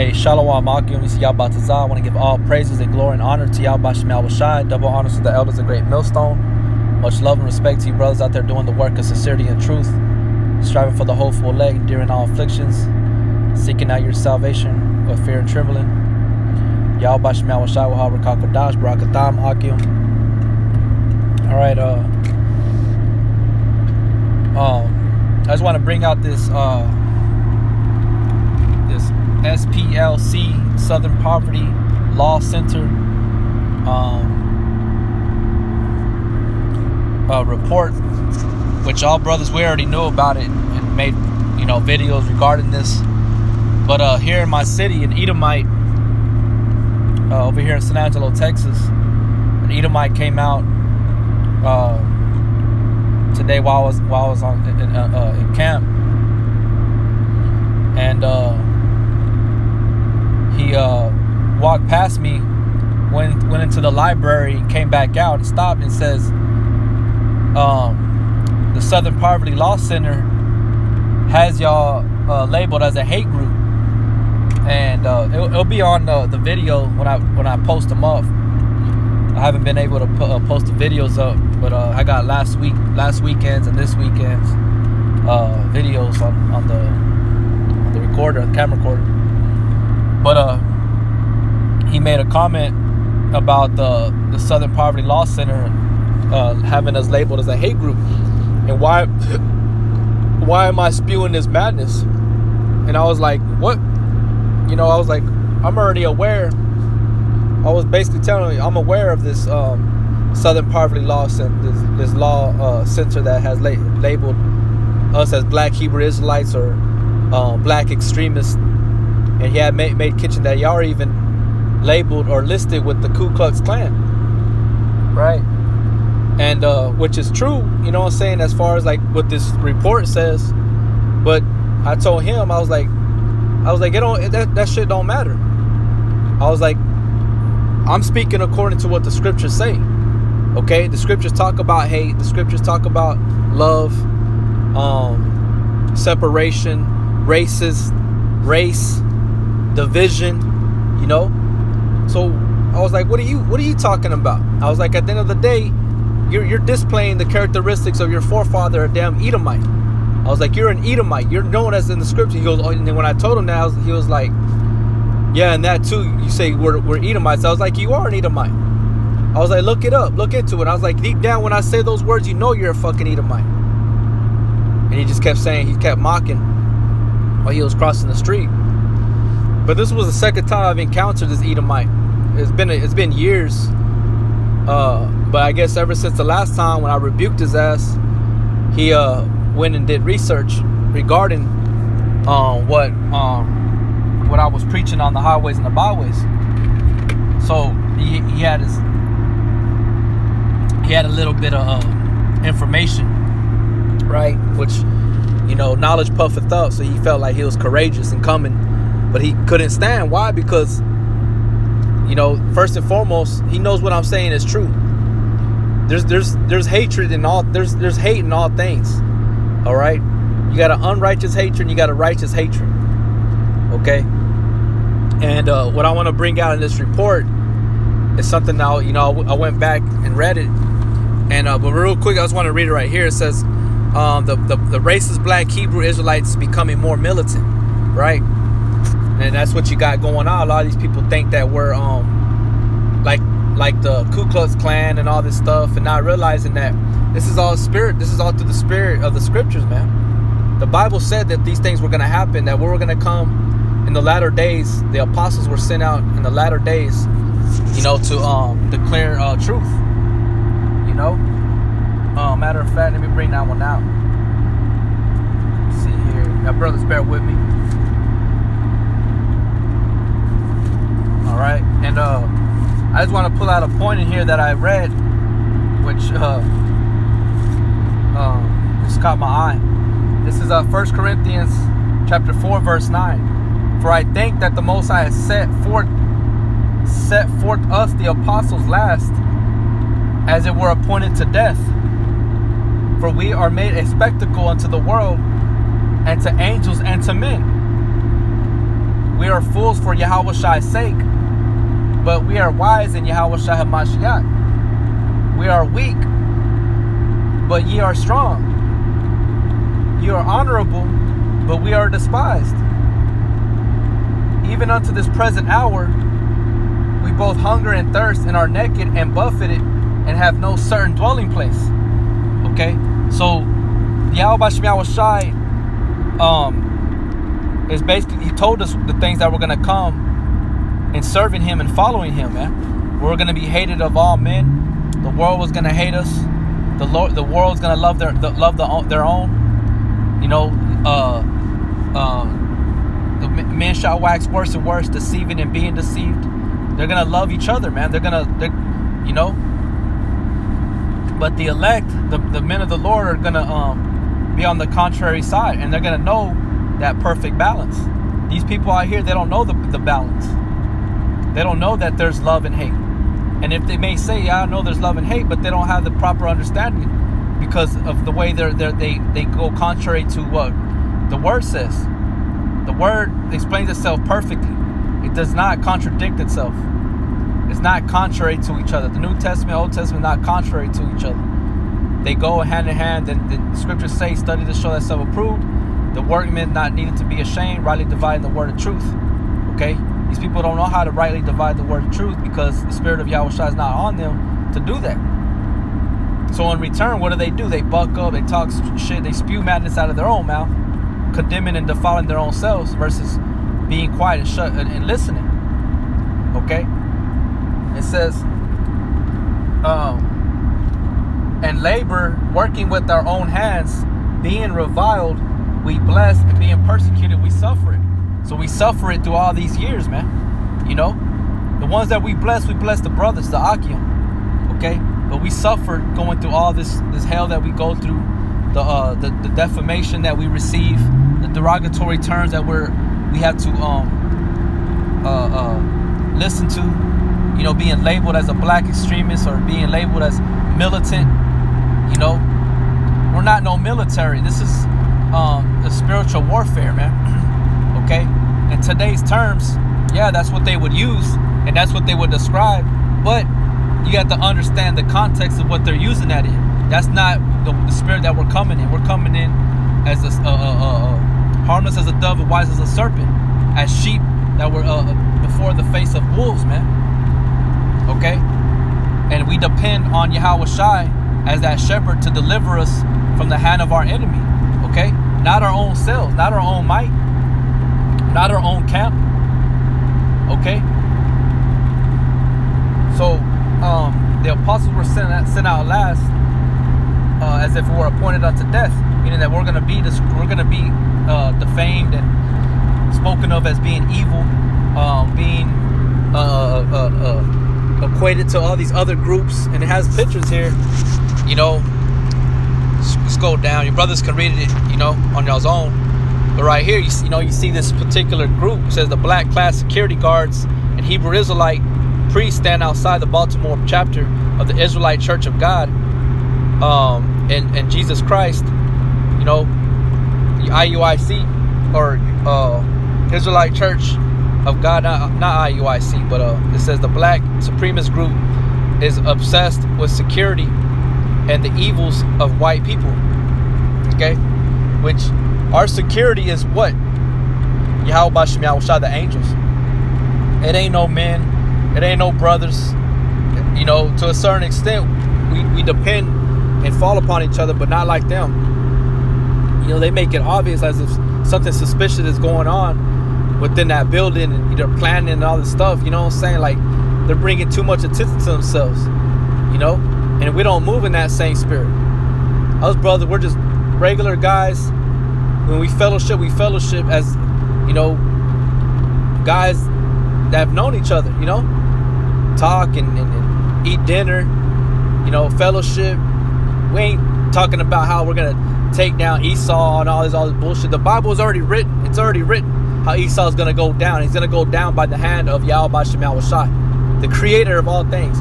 Hey, Shalom Akim, Yabatazah. I want to give all praises and glory and honor to Yahweh Shemel Washai. Double honors to the elders of Great Millstone. Much love and respect to you brothers out there doing the work of sincerity and truth, striving for the hopeful leg, enduring all afflictions, seeking out your salvation with fear and trembling. Yahweh Shemel Washai Wahar Rakakodash Barakatam Akim. All right, I just want to bring out this this SPLC, Southern Poverty Law Center report, which all brothers, we already knew about it and made videos regarding this. But here in my city, an Edomite over here in San Angelo, Texas, an Edomite came out today while I was in camp, and he walked past me, went into the library, and came back out and stopped and says, the Southern Poverty Law Center has y'all labeled as a hate group, and it'll be on the video when I post them up. I haven't been able to post the videos up, but I got last weekend's and this weekend's videos on the recorder, the camera recorder. But he made a comment about the Southern Poverty Law Center having us labeled as a hate group, and why am I spewing this madness? And I was like, what? I was like, I'm already aware. I was basically telling you, I'm aware of this Southern Poverty Law Center, this law center that has labeled us as Black Hebrew Israelites or Black extremists. And he had made kitchen that y'all are even labeled or listed with the Ku Klux Klan, right? And which is true, you know what I'm saying, as far as like what this report says. But I told him, I was like, that shit don't matter. I was like, I'm speaking according to what the scriptures say. Okay, the scriptures talk about hate. The scriptures talk about love, separation, race, division. So I was like, what are you talking about? I was like, at the end of the day, you're displaying the characteristics of your forefather, a damn Edomite. I was like, you're an Edomite. You're known as in the scripture. He goes, oh, and then when I told him that, he was like, yeah, and that too, you say we're Edomites. I was like, you are an Edomite. I was like, look it up, look into it. I was like, deep down, when I say those words, you know you're a fucking Edomite. And he just kept saying, he kept mocking while he was crossing the street. But this was the second time I've encountered this Edomite. It's been years. But I guess ever since the last time when I rebuked his ass, he went and did research regarding what I was preaching on the highways and the byways. So he had a little bit of information, right? Which, knowledge puffeth up. So he felt like he was courageous and coming, but he couldn't stand. Why? Because, first and foremost, he knows what I'm saying is true. There's hatred in all. There's hate in all things. All right. You got an unrighteous hatred and you got a righteous hatred. Okay. And what I want to bring out in this report is something now, I went back and read it. And but real quick, I just want to read it right here. It says the racist Black Hebrew Israelites becoming more militant, right? And that's what you got going on. A lot of these people think that we're like the Ku Klux Klan and all this stuff, and not realizing that this is all spirit. This is all through the spirit of the scriptures, man. The Bible said that these things were going to happen, that we were going to come in the latter days. The apostles were sent out in the latter days, to declare truth. Matter of fact, let me bring that one out. Let's see here. Now, brothers, bear with me. All right, and I just want to pull out a point in here that I read, which just caught my eye. This is 1 Corinthians chapter 4, verse 9. For I think that the Most High has set forth us, the apostles, last, as it were appointed to death. For we are made a spectacle unto the world, and to angels, and to men. We are fools for Yahweh Shai's sake, but we are wise in Yahweh Shai HaMashiach. We are weak, but ye are strong. Ye are honorable, but we are despised. Even unto this present hour, we both hunger and thirst and are naked and buffeted and have no certain dwelling place. Okay? So, Yahweh Shai, is basically, he told us the things that were going to come in serving him and following him, man. We're going to be hated of all men. The world was going to hate us. The world's going to love their own. You know, the men shall wax worse and worse, deceiving and being deceived. They're going to love each other, man. You know. But the elect, the men of the Lord, are going to be on the contrary side. And they're going to know that perfect balance. These people out here, they don't know the balance. They don't know that there's love and hate. And if they may say, yeah, I know there's love and hate, but they don't have the proper understanding because of the way they go contrary to what the word says. The word explains itself perfectly. It does not contradict itself. It's not contrary to each other. The New Testament, Old Testament, not contrary to each other. They go hand in hand. And the scriptures say, study to show thyself approved. The workman not needed to be ashamed, rightly dividing the word of truth. Okay? These people don't know how to rightly divide the word of truth because the spirit of Yahweh Shai is not on them to do that. So in return, what do? They buck up, they talk shit, they spew madness out of their own mouth, condemning and defiling their own selves versus being quiet and shut and listening. Okay? It says, and labor, working with our own hands, being reviled, we bless, and being persecuted, we suffer it. So we suffer it through all these years, man. You know, the ones that we bless the brothers, the Akim. Okay, but we suffered going through all this hell that we go through, the defamation that we receive, the derogatory terms that we have to listen to. You know, being labeled as a black extremist or being labeled as militant. You know, we're not no military. This is a spiritual warfare, man. Okay, in today's terms, yeah, that's what they would use and that's what they would describe, but you got to understand the context of what they're using that in. That's not the spirit that we're coming in. We're coming in as harmless as a dove and wise as a serpent, as sheep that were before the face of wolves, man. Okay, and we depend on Yahweh Shai as that shepherd to deliver us from the hand of our enemy. Okay, not our own selves, not our own might, not our own camp. Okay. So the apostles were sent out last, as if we were appointed unto death, meaning that we're gonna be defamed and spoken of as being evil, being equated to all these other groups, and it has pictures here. You know, let's go down. Your brothers can read it, you know, on y'all's own. But right here, you see this particular group. It says the black class security guards and Hebrew Israelite priests stand outside the Baltimore chapter of the Israelite Church of God, and Jesus Christ. You know, the IUIC or Israelite Church of God, not IUIC, but it says the black supremacist group is obsessed with security and the evils of white people. Okay, which our security is what? Yahweh Bashem Yahushua, the angels. It ain't no men. It ain't no brothers. You know, to a certain extent, we depend and fall upon each other, but not like them. You know, they make it obvious as if something suspicious is going on within that building, and they're planning and all this stuff. You know what I'm saying? Like, they're bringing too much attention to themselves. You know? And we don't move in that same spirit. Us brothers, we're just regular guys. When we fellowship as, you know, guys that have known each other, you know, talk and eat dinner, you know, fellowship. We ain't talking about how we're going to take down Esau and all this bullshit. The Bible is already written. It's already written how Esau is going to go down. He's going to go down by the hand of Yahweh Bashem Yahushai, the creator of all things.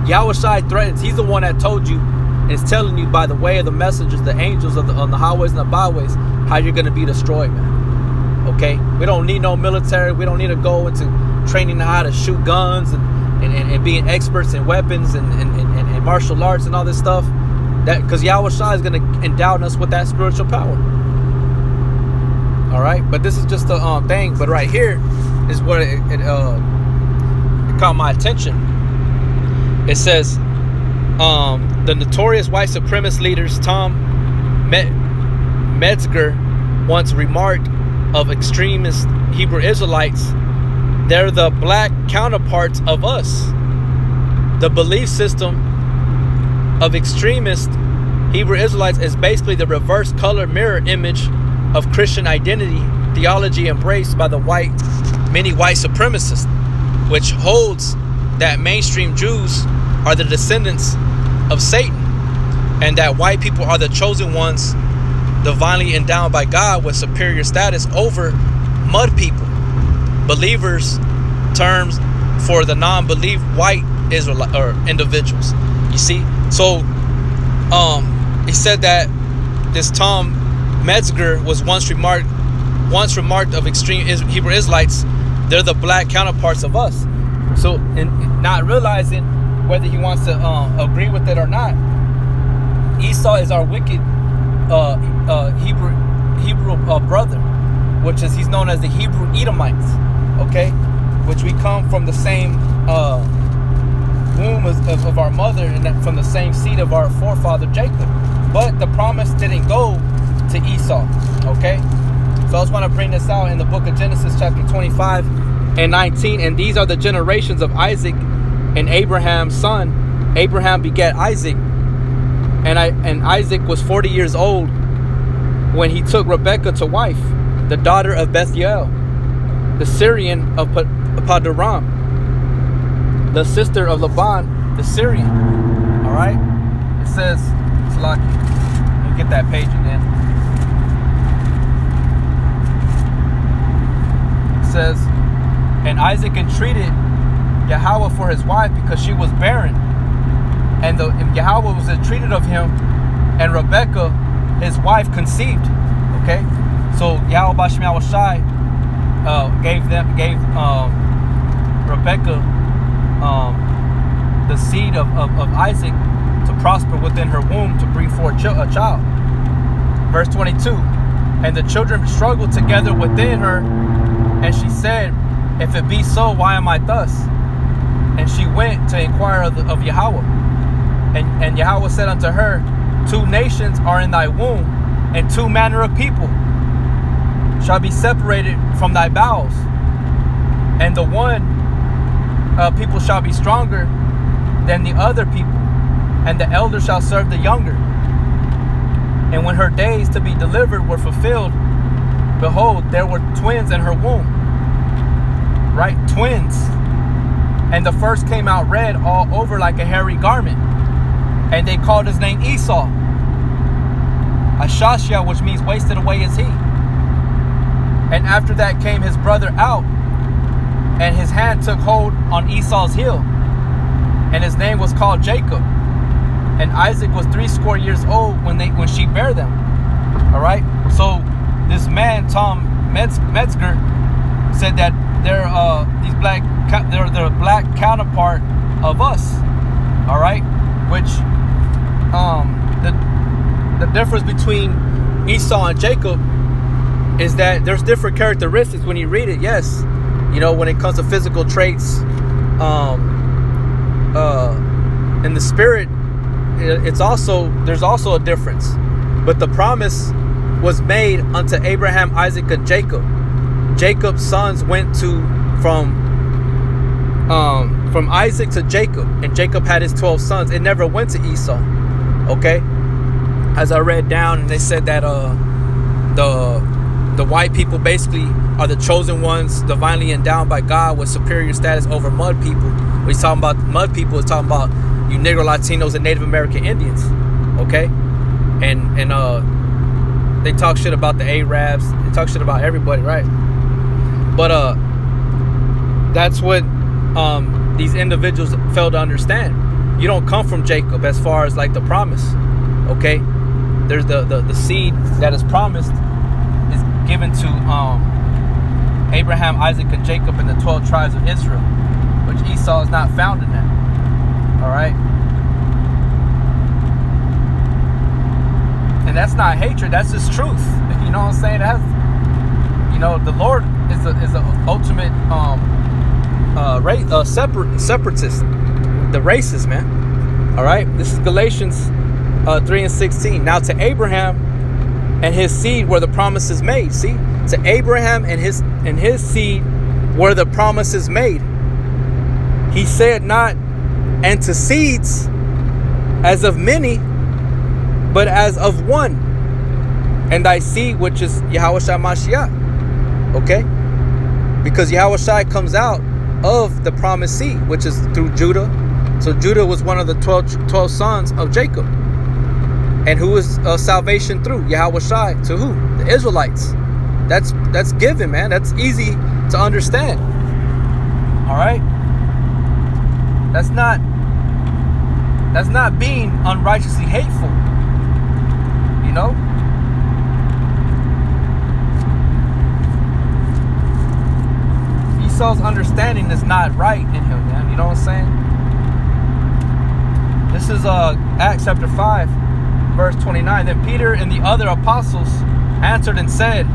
Yahushai threatens. He's the one that told you and is telling you by the way of the messengers, the angels on the highways and the byways, how you're going to be destroyed, man. Okay, we don't need no military. We don't need to go into training how to shoot guns and being experts in weapons and martial arts and all this stuff. That because Yahweh Shai is going to endow us with that spiritual power. All right, but this is just a thing. But right here is what it caught my attention. It says the notorious white supremacist leaders Tom Metzger once remarked of extremist Hebrew Israelites, they're the black counterparts of us. The belief system of extremist Hebrew Israelites is basically the reverse color mirror image of Christian identity theology embraced by the many white supremacists, which holds that mainstream Jews are the descendants of Satan and that white people are the chosen ones divinely endowed by God with superior status over mud people, believers terms for the non-belief white Israelite or individuals. You see, so he said that this Tom Metzger was once remarked of extreme Hebrew Israelites, they're the black counterparts of us. So, in not realizing whether he wants to agree with it or not, Esau is our wicked Hebrew brother, which is he's known as the Hebrew Edomites. Okay, which we come from the same womb of our mother and from the same seed of our forefather Jacob. But the promise didn't go to Esau. Okay, so I just want to bring this out in the book of Genesis chapter 25 and 19. And these are the generations of Isaac and Abraham's son. Abraham begat Isaac, and Isaac was 40 years old when he took Rebekah to wife, the daughter of Bethuel, the Syrian of Padoram, the sister of Laban, the Syrian. All right, it says, Salaki, you get that page again. It says, and Isaac entreated Yahweh for his wife because she was barren, and Yahweh was entreated of him, and Rebekah, his wife, conceived. Okay, so Yahweh Bashem Yahweh Shai gave Rebekah the seed of Isaac to prosper within her womb to bring forth a child. Verse 22, and the children struggled together within her, and she said, if it be so, why am I thus? And she went to inquire of Yahweh. And Yahweh said unto her, 2 nations are in thy womb, and 2 manner of people shall be separated from thy bowels. And the one people shall be stronger than the other people, and the elder shall serve the younger. And when her days to be delivered were fulfilled, behold, there were twins in her womb. Right? Twins. And the first came out red all over like a hairy garment. And they called his name Esau. Ashashia, which means wasted away is he. And after that came his brother out, and his hand took hold on Esau's heel, and his name was called Jacob. And Isaac was 80 years old when she bare them. All right. So this man Tom Metzger said that they're a black counterpart of us. All right, which the difference between Esau and Jacob is that there's different characteristics when you read it. Yes, you know, when it comes to physical traits, in the spirit, there's also a difference. But the promise was made unto Abraham, Isaac, and Jacob. Jacob's sons went from Isaac to Jacob, and Jacob had his 12 sons. It never went to Esau. Okay, as I read down, and they said that the white people basically are the chosen ones, divinely endowed by God with superior status over mud people. When he's talking about mud people, he's talking about you Negro Latinos and Native American Indians. Okay, and they talk shit about the Arabs. They talk shit about everybody, right? But that's what these individuals fail to understand. You don't come from Jacob as far as like the promise. Okay, there's the seed that is promised is given to Abraham, Isaac, and Jacob, and the 12 tribes of Israel, which Esau is not found in that. All right. And that's not hatred. That's just truth. You know what I'm saying? That's, you know, the Lord is the ultimate separatist, the racist, man. All right. This is Galatians 3:16. Now to Abraham and his seed were the promises made. See, to Abraham and his seed were the promises made. He said not, and to seeds as of many, but as of one, and thy seed, which is Yahushua Mashiach. Okay? Because Yahushua comes out of the promised seed, which is through Judah. So Judah was one of the 12 sons of Jacob. And who is salvation through? Yahushua. To who? The Israelites. That's given, man. That's easy to understand. All right? That's not being unrighteously hateful. You know? Esau's understanding is not right in him, man. You know what I'm saying? This is Acts chapter 5, verse 29. Then Peter and the other apostles answered and said,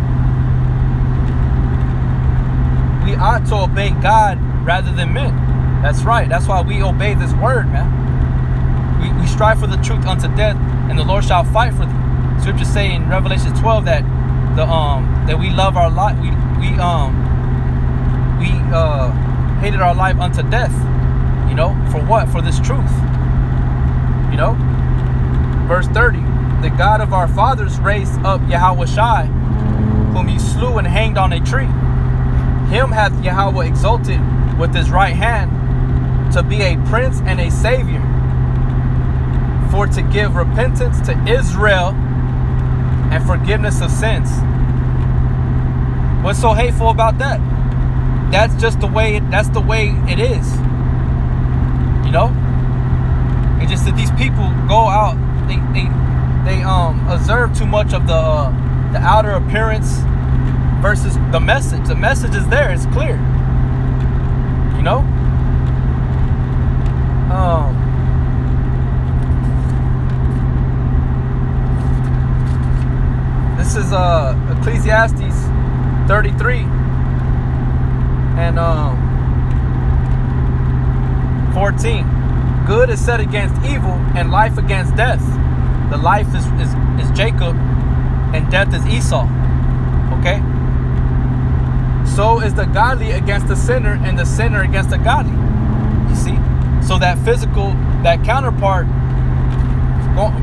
we ought to obey God rather than men. That's right. That's why we obey this word, man. We strive for the truth unto death, and the Lord shall fight for thee. Scriptures say in Revelation 12 that that we love our life. We hated our life unto death. You know, for what? For this truth. You know, verse 30. The God of our fathers raised up Yahushua, whom he slew and hanged on a tree. Him hath Yahweh exalted with his right hand to be a prince and a savior, for to give repentance to Israel and forgiveness of sins. What's so hateful about that? That's just the way it is. You know? It's just that these people go out, they observe too much of the outer appearance versus the message. The message is there, it's clear. You know? This is Ecclesiastes 33 and 14. Good is set against evil, and life against death. The life is Jacob, and death is Esau. Okay? So is the godly against the sinner, and the sinner against the godly. You see? So that physical, that counterpart,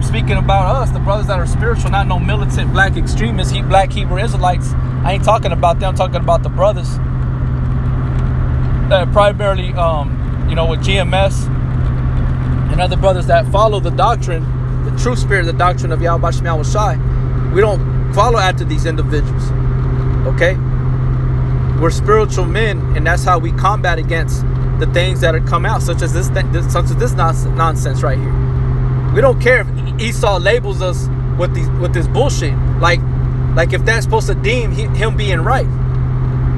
speaking about us, the brothers that are spiritual, not no militant black extremists, black Hebrew Israelites. I ain't talking about them. I'm talking about the brothers that are primarily, you know, with GMS and other brothers that follow the doctrine, the true spirit, the doctrine of Yahweh Shem Shai. We don't follow after these individuals. Okay? We're spiritual men, and that's how we combat against the things that are come out, such as this nonsense right here. We don't care if Esau labels us with this bullshit. Like if that's supposed to deem him being right.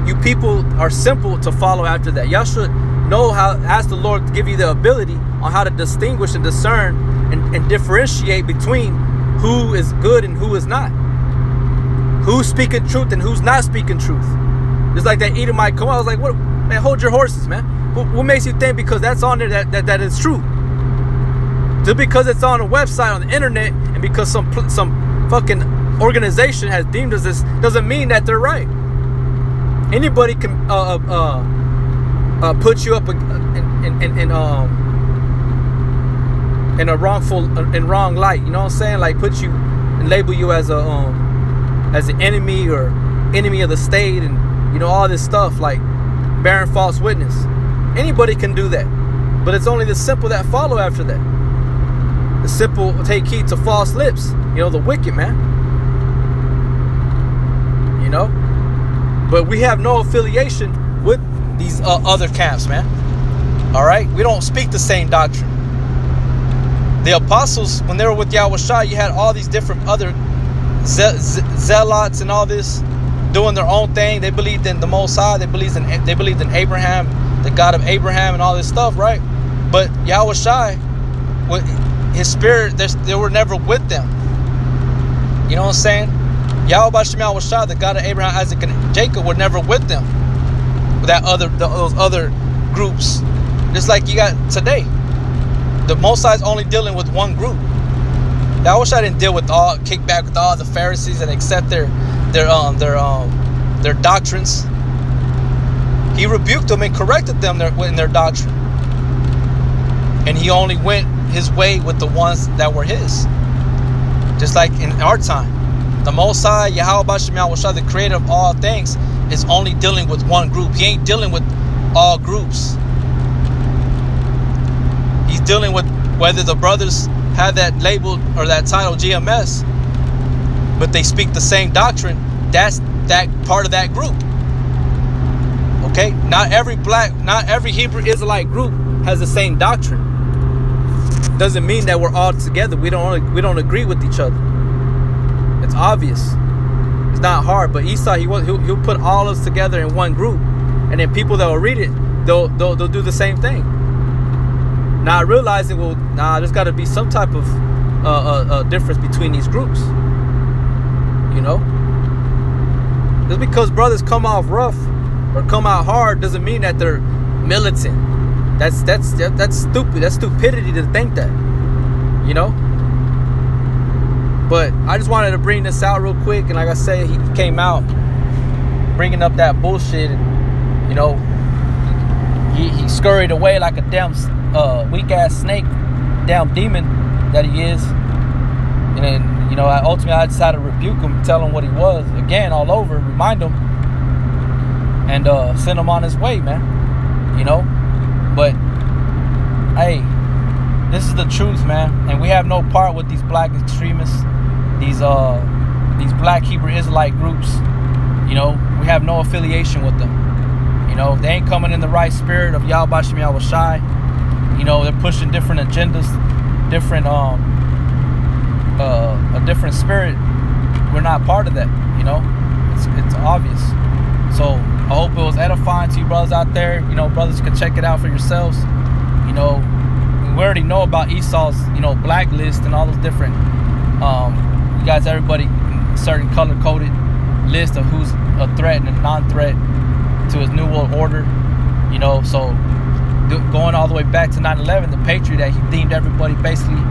You people are simple to follow after that. Y'all should know how, ask the Lord to give you the ability on how to distinguish and discern and differentiate between who is good and who is not. Who's speaking truth and who's not speaking truth. Just like that Edomite come out, I was like, what, man, hold your horses, man. What makes you think because that's on there that is true? Just because it's on a website on the internet and because some fucking organization has deemed us this doesn't mean that they're right. Anybody can put you up in a wrong light. You know what I'm saying? Like put you and label you as an enemy or enemy of the state, and you know all this stuff like bearing false witness. Anybody can do that, but it's only the simple that follow after that. The simple take heed to false lips. You know, the wicked, man. You know, but we have no affiliation with these other camps, man. All right, we don't speak the same doctrine. The apostles, when they were with Yahushua, you had all these different other zealots and all this. doing their own thing. They believed in the Most High. They believed in Abraham, the God of Abraham, and all this stuff, right? But Yahweh Shai, with his spirit, they were never with them. You know what I'm saying? Yahweh Shai, the God of Abraham, Isaac, and Jacob, were never with them. Those other groups. Just like you got today. The Most High is only dealing with one group. Yahweh Shai didn't deal with kick back with all the Pharisees and accept their doctrines. He rebuked them and corrected them in their doctrine. And he only went his way with the ones that were his. Just like in our time. The Most High, Yahweh Bashim Shai, the creator of all things, is only dealing with one group. He ain't dealing with all groups. He's dealing with whether the brothers have that label or that title GMS, but they speak the same doctrine. That's that part of that group. Okay, not every Hebrew Israelite group has the same doctrine. Doesn't mean that we're all together. We don't agree with each other. It's obvious. It's not hard. But Esau, he'll put all of us together in one group, and then people that will read it, they'll do the same thing. Not realizing, well, there's got to be some type of difference between these groups. You know, just because brothers come off rough or come out hard doesn't mean that they're militant. That's stupid. That's stupidity to think that. You know. But I just wanted to bring this out real quick, and like I say, he came out bringing up that bullshit, and you know, he scurried away like a damn weak ass snake, damn demon that he is. And then, you know, ultimately I decided to rebuke him, tell him what he was again, all over, remind him, and send him on his way, man. You know, but hey, this is the truth, man, and we have no part with these black extremists, these black Hebrew Israelite groups. You know, we have no affiliation with them. You know, they ain't coming in the right spirit of Yahweh Bashim Yahweh Shai. You know, they're pushing different agendas, different a different spirit. We're not part of that. You know, it's obvious. So I hope it was edifying to you brothers out there. You know, brothers can check it out for yourselves. You know, we already know about Esau's, you know, blacklist and all those different you guys, everybody, certain color-coded list of who's a threat and a non-threat to his new world order. You know, so going all the way back to 9/11, the Patriot Act, he deemed everybody basically